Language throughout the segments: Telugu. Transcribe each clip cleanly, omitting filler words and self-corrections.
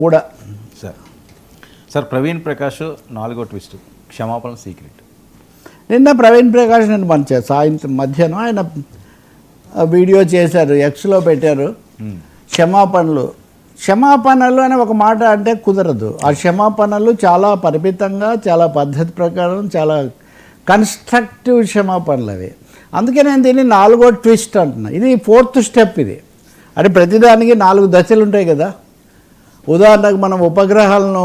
కూడా. సార్ ప్రవీణ్ ప్రకాష్ 4వ ట్విస్ట్ క్షమాపణ సీక్రెట్. నిన్న ప్రవీణ్ ప్రకాష్ నేను మంచిగా సాయంత్రం మధ్యాహ్నం ఆయన వీడియో చేశారు, ఎక్స్లో పెట్టారు. క్షమాపణలు అనే ఒక మాట అంటే కుదరదు. ఆ క్షమాపణలు చాలా పరిమితంగా, చాలా పద్ధతి ప్రకారం, చాలా కన్స్ట్రక్టివ్ క్షమాపణలు అవి. అందుకే నేను దీన్ని 4వ ట్విస్ట్ అంటున్నా. ఇది 4th స్టెప్. ఇది అంటే ప్రతిదానికి 4 దశలు ఉంటాయి కదా. ఉదాహరణకు మనం ఉపగ్రహాలను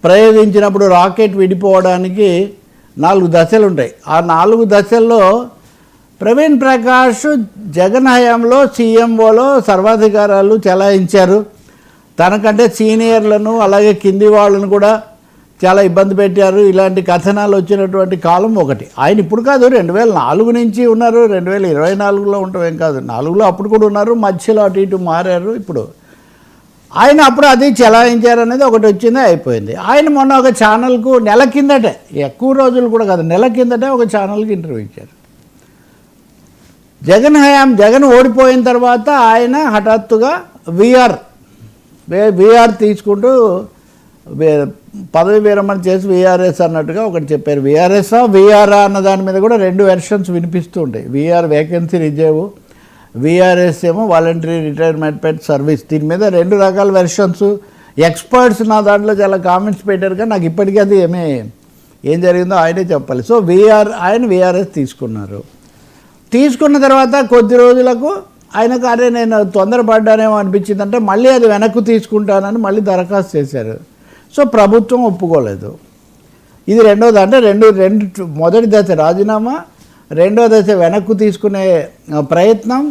ప్రయోగించినప్పుడు రాకెట్ విడిపోవడానికి 4 దశలు ఉంటాయి. ఆ 4 దశల్లో ప్రవీణ్ ప్రకాష్ జగన్ హయాంలో సీఎంఓలో సర్వాధికారాలు చెలాయించారు. తనకంటే సీనియర్లను అలాగే కింది వాళ్ళను కూడా చాలా ఇబ్బంది పెట్టారు. ఇలాంటి కథనాలు వచ్చినటువంటి కాలం ఒకటి. ఆయన ఇప్పుడు కాదు, 2004 నుంచి ఉన్నారు, 2024లో ఉండటం కాదు, 4లో అప్పుడు కూడా ఉన్నారు, మధ్యలో అటు ఇటు మారారు. ఇప్పుడు ఆయన అప్పుడు అది చెలాయించారు అనేది ఒకటి వచ్చింది, అయిపోయింది. ఆయన మొన్న ఒక ఛానల్కు నెల కిందటే, ఎక్కువ రోజులు కూడా కాదు, నెల కిందటే ఒక ఛానల్కి ఇంటర్వ్యూ ఇచ్చారు. జగన్ ఓడిపోయిన తర్వాత ఆయన హఠాత్తుగా వీఆర్ తీసుకుంటూ పదవి విరమణ చేసి వీఆర్ఎస్ అన్నట్టుగా ఒకటి చెప్పారు. వీఆర్ఆ అన్న దాని మీద కూడా 2 వెర్షన్స్ వినిపిస్తూ ఉంటాయి. వీఆర్ వేకెన్సీ రిజర్వ్, వీఆర్ఎస్ ఏమో వాలంటరీ రిటైర్మెంట్ పెట్ సర్వీస్. దీని మీద 2 రకాల వెర్షన్స్. ఎక్స్పర్ట్స్ నా దాంట్లో చాలా కామెంట్స్ పెట్టారు, కానీ నాకు ఇప్పటికీ అది ఏం జరిగిందో ఆయనే చెప్పాలి. సో ఆయన వీఆర్ఎస్ తీసుకున్న తర్వాత కొద్ది రోజులకు ఆయనకు అరే నేను తొందరపడ్డానేమో అనిపించిందంటే మళ్ళీ అది వెనక్కు తీసుకుంటానని మళ్ళీ దరఖాస్తు చేశారు. సో ప్రభుత్వం ఒప్పుకోలేదు. ఇది రెండోది. అంటే మొదటి దశ రాజీనామా, రెండో దశ వెనక్కు తీసుకునే ప్రయత్నం.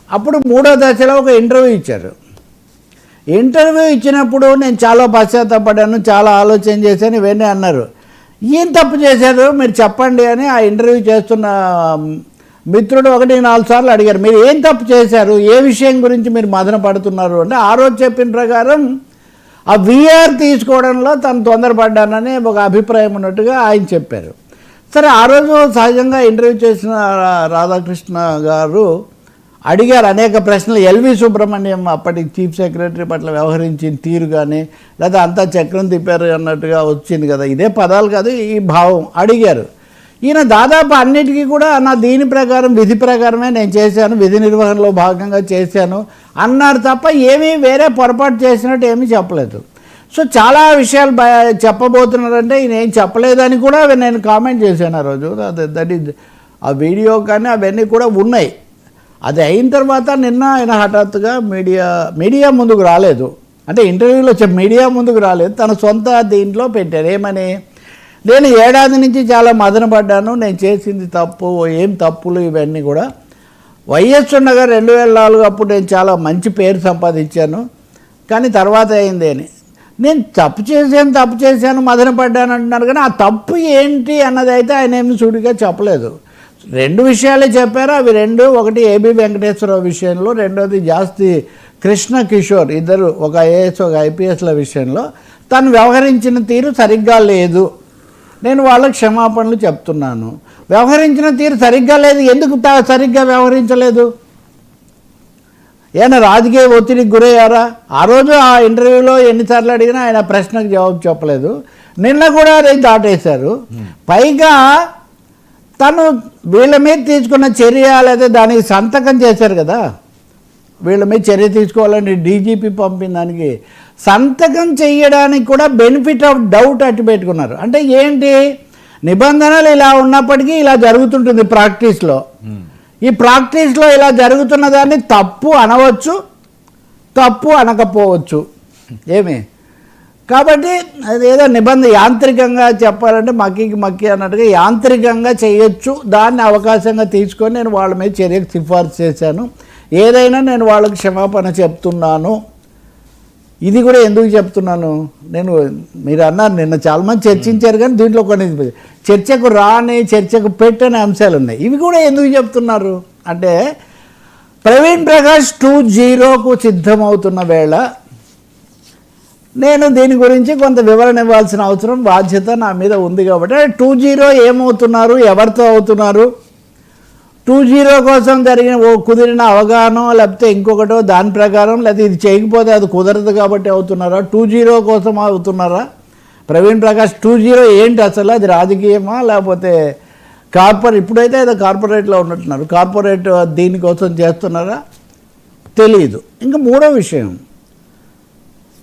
అప్పుడు 3వ దశలో ఒక ఇంటర్వ్యూ ఇచ్చారు. ఇంటర్వ్యూ ఇచ్చినప్పుడు నేను చాలా పశ్చాత్తాపడ్డాను, చాలా ఆలోచన చేశాను, ఇవన్నీ అన్నారు. ఏం తప్పు చేశారు మీరు చెప్పండి అని ఆ ఇంటర్వ్యూ చేస్తున్న మిత్రుడు 1-4 సార్లు అడిగారు, మీరు ఏం తప్పు చేశారు, ఏ విషయం గురించి మీరు మదన పడుతున్నారు అంటే ఆ రోజు చెప్పిన ప్రకారం ఆ వీఆర్ తీసుకోవడంలో తను తొందరపడ్డానని ఒక అభిప్రాయం ఉన్నట్టుగా ఆయన చెప్పారు. సరే, ఆ రోజు సహజంగా ఇంటర్వ్యూ చేసిన రాధాకృష్ణ గారు అడిగారు అనేక ప్రశ్నలు. ఎల్వి సుబ్రహ్మణ్యం అప్పటి చీఫ్ సెక్రటరీ పట్ల వ్యవహరించిన తీరు కానీ, లేదా అంతా చక్రం తిప్పారు అన్నట్టుగా వచ్చింది కదా, ఇదే పదాలు కాదు, ఈ భావం అడిగారు. ఈయన దాదాపు అన్నిటికీ కూడా దీని ప్రకారం విధి ప్రకారమే నేను చేశాను, విధి నిర్వహణలో భాగంగా చేశాను అన్నారు తప్ప ఏమీ వేరే పొరపాటు చేసినట్టు ఏమీ చెప్పలేదు. సో చాలా విషయాలు చెప్పబోతున్నారంటే ఈయన ఏం చెప్పలేదని కూడా నేను కామెంట్ చేశాను ఆ రోజు. దట్ ఈజ్ ఆ వీడియో కానీ అవన్నీ కూడా ఉన్నాయి. అది అయిన తర్వాత నిన్న ఆయన హఠాత్తుగా మీడియా ముందుకు రాలేదు. అంటే ఇంటర్వ్యూలో మీడియా ముందుకు రాలేదు, తన సొంత దీంట్లో పెట్టారు. ఏమని, నేను 7 ఏళ్ల నుంచి చాలా మదన పడ్డాను, నేను చేసింది తప్పు, ఏం తప్పులు ఇవన్నీ కూడా. వైఎస్ ఉండగా 2004 అప్పుడు నేను చాలా మంచి పేరు సంపాదించాను, కానీ తర్వాత అయింది అని. నేను తప్పు చేశాను మదన పడ్డాను అంటున్నారు, కానీ ఆ తప్పు ఏంటి అన్నది అయితే ఆయన ఏమి సూటిగా చెప్పలేదు. 2 విషయాలే చెప్పారు. అవి 2, ఒకటి ఏబి వెంకటేశ్వరరావు విషయంలో, రెండోది జాస్తి కృష్ణ కిషోర్, ఇద్దరు ఒక ఐఏఎస్ ఒక ఐపీఎస్ల విషయంలో తను వ్యవహరించిన తీరు సరిగ్గా లేదు, నేను వాళ్ళకి క్షమాపణలు చెప్తున్నాను. వ్యవహరించిన తీరు సరిగ్గా లేదు, ఎందుకు సరిగ్గా వ్యవహరించలేదు? ఏమైనా రాజకీయ ఒత్తిడికి గురయ్యారా? ఆ రోజు ఆ ఇంటర్వ్యూలో ఎన్నిసార్లు అడిగినా ఆయన ప్రశ్నకు జవాబు చెప్పలేదు. నిన్న కూడా అది దాటేశారు. పైగా తను వీళ్ళ మీద తీసుకున్న చర్య లేదా దానికి సంతకం చేశారు కదా, వీళ్ళ మీద చర్య తీసుకోవాలని డీజీపీ పంపిన దానికి సంతకం చేయడానికి కూడా బెనిఫిట్ ఆఫ్ డౌట్ అట్టి పెట్టుకున్నారు. అంటే ఏంటి, నిబంధనలు ఇలా ఉన్నప్పటికీ ఇలా జరుగుతుంటుంది ప్రాక్టీస్లో. ఈ ప్రాక్టీస్లో ఇలా జరుగుతున్న దాన్ని తప్పు అనవచ్చు, తప్పు అనకపోవచ్చు. కాబట్టి అదేదో యాంత్రికంగా చెప్పాలంటే మక్కి అన్నట్టుగా యాంత్రికంగా చేయొచ్చు, దాన్ని అవకాశంగా తీసుకొని నేను వాళ్ళ మీద చర్యకు సిఫార్సు చేశాను. ఏదైనా నేను వాళ్ళకి క్షమాపణ చెప్తున్నాను. ఇది కూడా ఎందుకు చెప్తున్నాను, మీరు అన్నారు నిన్న చాలామంది చర్చించారు, కానీ దీంట్లో కొన్ని చర్చకు పెట్టని అంశాలు ఉన్నాయి. ఇవి కూడా ఎందుకు చెప్తున్నారు అంటే, ప్రవీణ్ ప్రకాష్ 2.0కు సిద్ధమవుతున్న వేళ నేను దీని గురించి కొంత వివరణ ఇవ్వాల్సిన అవసరం, బాధ్యత నా మీద ఉంది. కాబట్టి 2.0 ఏమవుతున్నారు, ఎవరితో అవుతున్నారు, 2-0 కోసం జరిగిన కుదిరిన అవగాహన లేకపోతే ఇంకొకటో దాని ప్రకారం, లేకపోతే ఇది చేయకపోతే అది కుదరదు కాబట్టి అవుతున్నారా, 2-0 కోసం అవుతున్నారా? ప్రవీణ్ ప్రకాష్ 2-0 ఏంటి అసలు? అది రాజకీయమా లేకపోతే ఇప్పుడైతే ఏదో కార్పొరేట్లో ఉన్నట్టున్నారు, కార్పొరేట్ దీనికోసం చేస్తున్నారా తెలియదు. ఇంకా మూడో విషయం,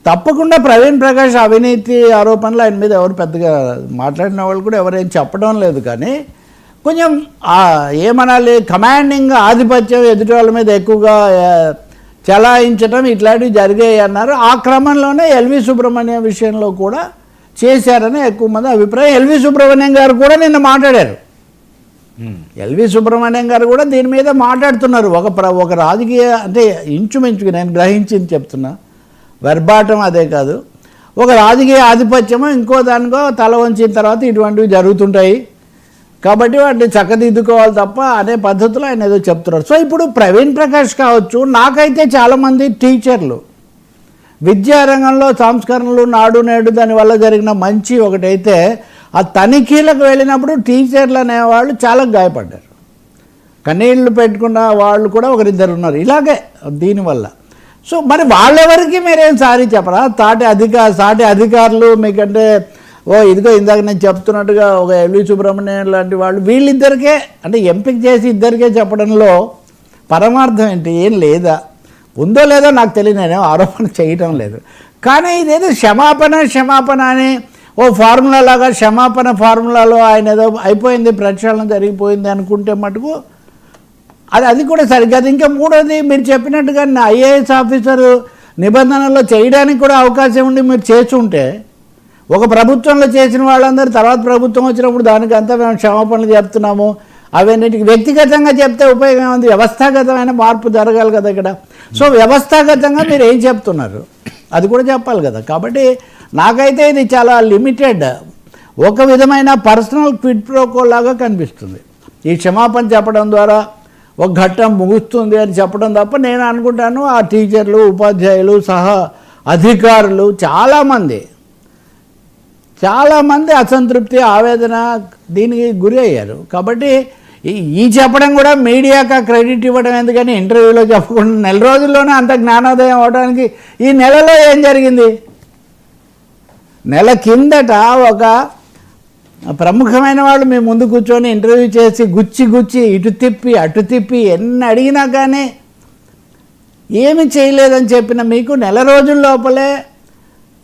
తప్పకుండా ప్రవీణ్ ప్రకాష్ అవినీతి ఆరోపణలు ఆయన మీద ఎవరు పెద్దగా మాట్లాడిన వాళ్ళు కూడా ఎవరేం చెప్పడం లేదు. కానీ కొంచెం ఏమనాలి, కమాండింగ్ ఆధిపత్యం ఎదుటి వాళ్ళ మీద ఎక్కువగా చలాయించడం ఇట్లాంటివి జరిగాయి అన్నారు. ఆ క్రమంలోనే ఎల్వి సుబ్రహ్మణ్యం విషయంలో కూడా చేశారని ఎక్కువ మంది అభిప్రాయం. ఎల్వి సుబ్రహ్మణ్యం గారు కూడా నిన్న మాట్లాడారు. ఎల్వి సుబ్రహ్మణ్యం గారు కూడా దీని మీద మాట్లాడుతున్నారు. ఒక రాజకీయ, అంటే ఇంచుమించుగా నేను గ్రహించింది చెప్తున్నా, వెర్బాటం అదే కాదు, ఒక రాజకీయ ఆధిపత్యమో ఇంకో దానికో తల వంచిన తర్వాత ఇటువంటివి జరుగుతుంటాయి కాబట్టి వాటిని చక్కదిద్దుకోవాలి తప్ప అనే పద్ధతిలో ఆయన ఏదో చెప్తున్నారు. సో ఇప్పుడు ప్రవీణ్ ప్రకాష్ కావచ్చు, నాకైతే చాలామంది టీచర్లు విద్యారంగంలో సంస్కరణలు నాడు నేడు దానివల్ల జరిగిన మంచి ఒకటైతే, ఆ తనిఖీలకు వెళ్ళినప్పుడు టీచర్లు అనేవాళ్ళు చాలా గాయపడ్డారు, కన్నీళ్లు పెట్టుకున్న వాళ్ళు కూడా ఒకరిద్దరు ఉన్నారు ఇలాగే దీనివల్ల. సో మరి వాళ్ళెవరికి మీరేం సారీ చెప్పరా? సాటి అధికారులు మీకంటే ఇదిగో ఇందాక నేను చెప్తున్నట్టుగా ఒక ఎల్వి సుబ్రహ్మణ్యం లాంటి వాళ్ళు, వీళ్ళిద్దరికే అంటే ఎంపిక చేసి ఇద్దరికే చెప్పడంలో పరమార్థం ఏంటి? ఏం లేదా? ఉందో లేదో నాకు తెలియదు, నేను ఆరోపణ చేయటం లేదు. కానీ ఇదేదో క్షమాపణ అని ఫార్ములా లాగా, క్షమాపణ ఫార్ములాలో ఆయన ఏదో అయిపోయింది, ప్రక్షాళన జరిగిపోయింది అనుకుంటే మటుకు అది కూడా సరిగ్గా. ఇంకా మూడోది, మీరు చెప్పినట్టుగా ఐఏఎస్ ఆఫీసర్ నిబంధనల్లో చేయడానికి కూడా అవకాశం ఉండి మీరు చేసి ఉంటే, ఒక ప్రభుత్వంలో చేసిన వాళ్ళందరూ తర్వాత ప్రభుత్వం వచ్చినప్పుడు దానికి అంతా మేము క్షమాపణలు చెప్తున్నాము, అవన్నిటికి వ్యక్తిగతంగా చెప్తే ఉపయోగం ఉంది, వ్యవస్థాగతమైన మార్పు జరగాలి కదా ఇక్కడ. సో వ్యవస్థాగతంగా మీరు ఏం చెప్తున్నారు అది కూడా చెప్పాలి కదా. కాబట్టి నాకైతే ఇది చాలా లిమిటెడ్, ఒక విధమైన పర్సనల్ క్విడ్ ప్రోకో లాగా కనిపిస్తుంది. ఈ క్షమాపణ చెప్పడం ద్వారా ఒక ఘట్టం ముగుస్తుంది అని చెప్పడం తప్ప నేను అనుకుంటాను ఆ టీచర్లు, ఉపాధ్యాయులు, సహా అధికారులు చాలామంది అసంతృప్తి, ఆవేదన దీనికి గురి అయ్యారు. కాబట్టి ఈ చెప్పడం కూడా మీడియాకి క్రెడిట్ ఇవ్వడం ఎందుకని ఇంటర్వ్యూలో చెప్పకుండా నెల రోజుల్లోనే అంత జ్ఞానోదయం అవడానికి ఈ నెలలో ఏం జరిగింది? నెల కిందట ఒక ప్రముఖమైన వాళ్ళు మీ ముందు కూర్చొని ఇంటర్వ్యూ చేసి గుచ్చి ఇటు తిప్పి అటు తిప్పి ఎన్ని అడిగినా కానీ ఏమి చేయలేదని చెప్పిన మీకు నెల రోజుల లోపలే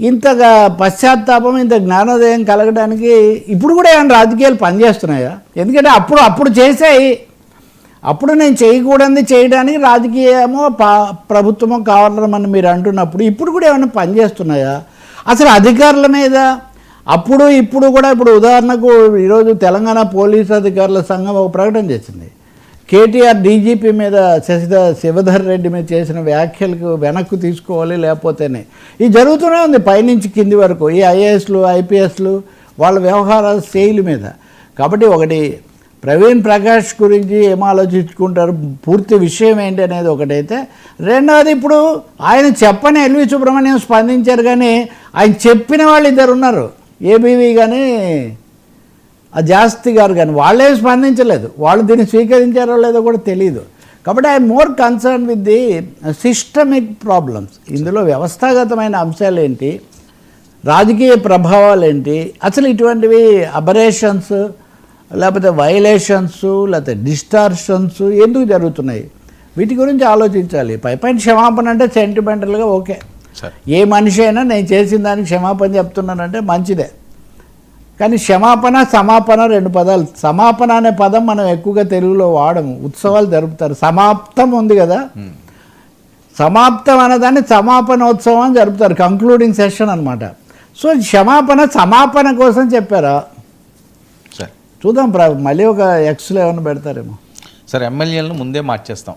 ఇంతగా పశ్చాత్తాపం, ఇంత జ్ఞానోదయం కలగడానికి ఇప్పుడు కూడా ఏమైనా రాజకీయాలు పనిచేస్తున్నాయా? ఎందుకంటే అప్పుడు చేసాయి, అప్పుడు నేను చేయకూడదు చేయడానికి రాజకీయమో ప్రభుత్వమో కావాలని మీరు అంటున్నప్పుడు ఇప్పుడు కూడా ఏమైనా పనిచేస్తున్నాయా? అసలు అధికారుల మీద ఇప్పుడు కూడా ఇప్పుడు ఉదాహరణకు ఈరోజు తెలంగాణ పోలీసు అధికారుల సంఘం ఒక ప్రకటన చేసింది. కేటీఆర్ డీజీపీ మీద శివధర్ రెడ్డి మీద చేసిన వ్యాఖ్యలకు వెనక్కు తీసుకోవాలి, లేకపోతేనే ఇది జరుగుతూనే ఉంది పైనుంచి కింది వరకు, ఈ ఐఏఎస్లు ఐపీఎస్లు వాళ్ళ వ్యవహారాల శైలి మీద. కాబట్టి ఒకటి ప్రవీణ్ ప్రకాష్ గురించి ఏం ఆలోచించుకుంటారు, పూర్తి విషయం ఏంటి అనేది ఒకటైతే, రెండవది ఇప్పుడు ఆయన చెప్పని ఎల్వి సుబ్రహ్మణ్యం స్పందించారు, కానీ ఆయన చెప్పిన వాళ్ళు ఇద్దరు ఉన్నారు, ఏబీవీ కానీ జాస్తి గారు కానీ వాళ్ళేం స్పందించలేదు, వాళ్ళు దీన్ని స్వీకరించారో లేదో కూడా తెలియదు. కాబట్టి I'm more concern with the systemic problems. ఇందులో వ్యవస్థాగతమైన అంశాలు ఏంటి, రాజకీయ ప్రభావాలు ఏంటి, అసలు ఇటువంటివి అబరేషన్స్ లేకపోతే వైలేషన్స్ లేకపోతే డిస్టార్షన్స్ ఎందుకు జరుగుతున్నాయి, వీటి గురించి ఆలోచించాలి. పైపైన క్షమాపణ అంటే సెంటిమెంటల్గా ఓకే, ఏ మనిషి అయినా నేను చేసిన దానికి క్షమాపణ చెప్తున్నానంటే మంచిదే. కానీ క్షమాపణ సమాపన రెండు పదాలు. సమాపన అనే పదం మనం ఎక్కువగా తెలుగులో వాడము, ఉత్సవాలు జరుపుతారు. సమాప్తం ఉంది కదా, సమాప్తం అనేదాన్ని సమాపనోత్సవం అని జరుపుతారు, కంక్లూడింగ్ సెషన్ అనమాట. సో క్షమాపణ సమాపన కోసం చెప్పారా? చూద్దాం, మళ్ళీ ఒక ఎక్స్లో ఏమైనా పెడతారేమో. సార్ ఎమ్మెల్యేలను ముందే మార్చేస్తాం,